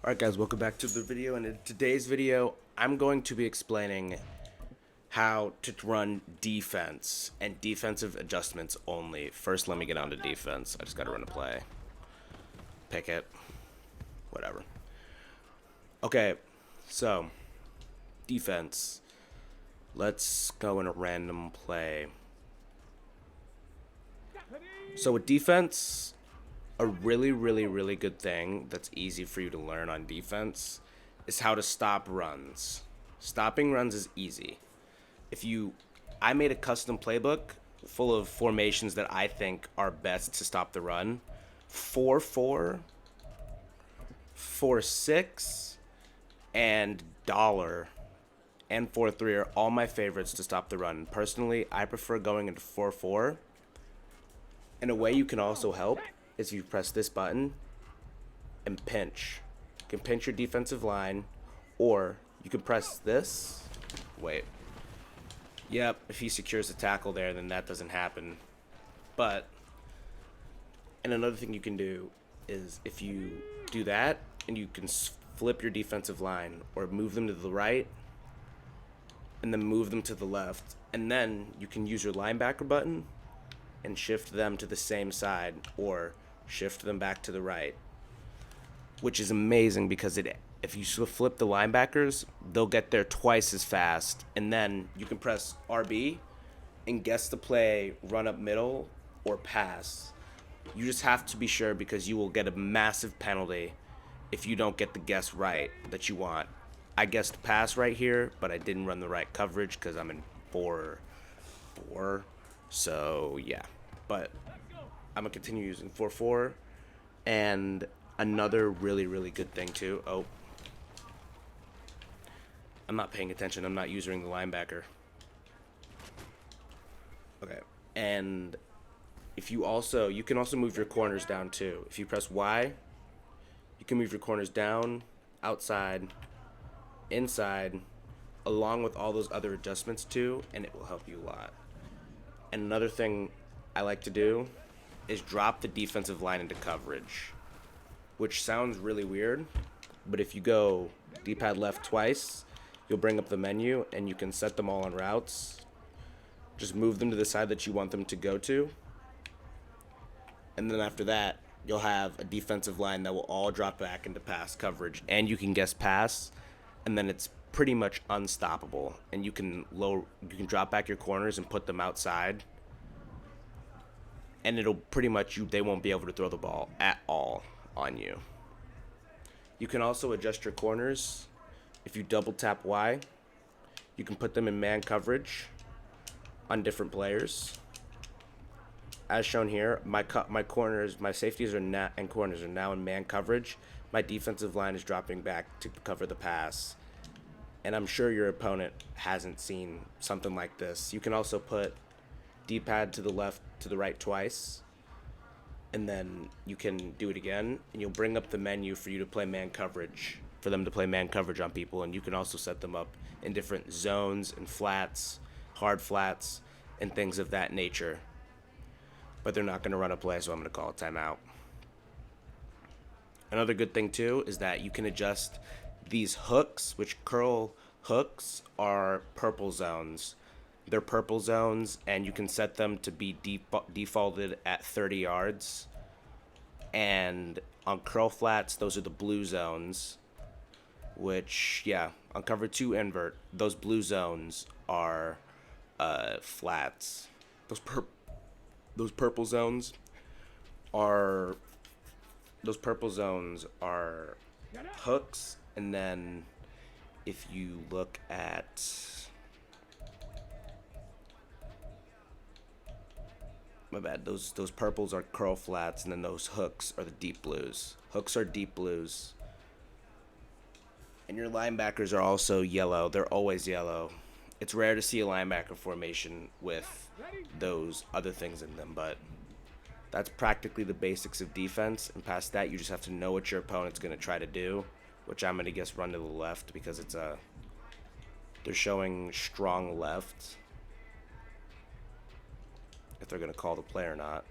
Alright guys, welcome back to the video, and in today's video I'm going to be explaining how to run defense and defensive adjustments only. First let me get on to defense. I just gotta run a play. Pick it. Whatever. Okay, so defense. Let's go in a random play. So with defense, a really good thing that's easy for you to learn on defense is how to stop runs. Stopping runs is easy. I made a custom playbook full of formations that I think are best to stop the run. 4-4, 4-6, and dollar and 4-3 are all my favorites to stop the run. Personally, I prefer going into 4-4. And a way you can also help is if you press this button and pinch. You can pinch your defensive line, or you can press this. Wait. Yep, if he secures the tackle there, then that doesn't happen. And another thing you can do is if you do that, and you can flip your defensive line, or move them to the right, and then move them to the left. And then you can use your linebacker button and shift them to the same side, or shift them back to the right, which is amazing because if you flip the linebackers, they'll get there twice as fast. And then you can press RB and guess the play, run up middle, or pass. You just have to be sure because you will get a massive penalty if you don't get the guess right that you want. I guessed pass right here, but I didn't run the right coverage because I'm in 4-4. So yeah, but I'm gonna continue using 4-4. And another really good thing too. Oh, I'm not paying attention. I'm not using the linebacker. Okay, and you can also move your corners down too. If you press Y, you can move your corners down, outside, inside, along with all those other adjustments too, and it will help you a lot. And another thing I like to do is drop the defensive line into coverage, which sounds really weird, but if you go D-pad left twice, you'll bring up the menu and you can set them all on routes. Just move them to the side that you want them to go to, and then after that, you'll have a defensive line that will all drop back into pass coverage, and you can guess pass, and then it's pretty much unstoppable. And you can drop back your corners and put them outside, and it'll pretty much they won't be able to throw the ball at all on you. You can also adjust your corners. If you double tap Y, you can put them in man coverage on different players. As shown here, my corners, my safeties and corners are now in man coverage. My defensive line is dropping back to cover the pass. And I'm sure your opponent hasn't seen something like this. You can also put D-pad to the left, to the right twice, and then you can do it again, and you'll bring up the menu for you to play man coverage, for them to play man coverage on people. And you can also set them up in different zones and flats, hard flats, and things of that nature. But they're not going to run a play, so I'm going to call a timeout. Another good thing too is that you can adjust these hooks, which curl hooks are purple zones. They're purple zones, and you can set them to be defaulted at 30 yards. And on curl flats, those are the blue zones, which, yeah, on cover 2 invert, those blue zones are flats. Those purple zones are hooks. And then if you look at, my bad, those purples are curl flats, and then those hooks are the deep blues. Hooks are deep blues. And your linebackers are also yellow. They're always yellow. It's rare to see a linebacker formation with those other things in them, but that's practically the basics of defense. And past that, you just have to know what your opponent's going to try to do, which I'm going to guess run to the left because they're showing strong left. If they're going to call the play or not.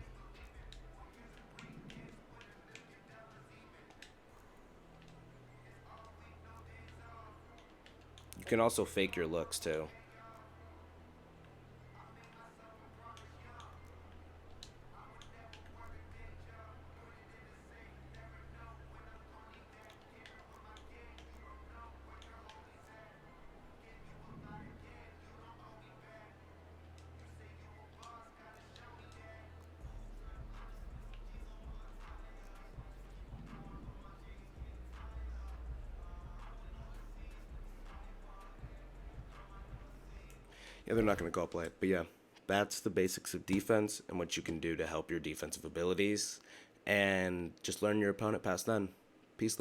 can also fake your looks too. Yeah, they're not going to go play it. But yeah, that's the basics of defense and what you can do to help your defensive abilities. And just learn your opponent past then. Peace.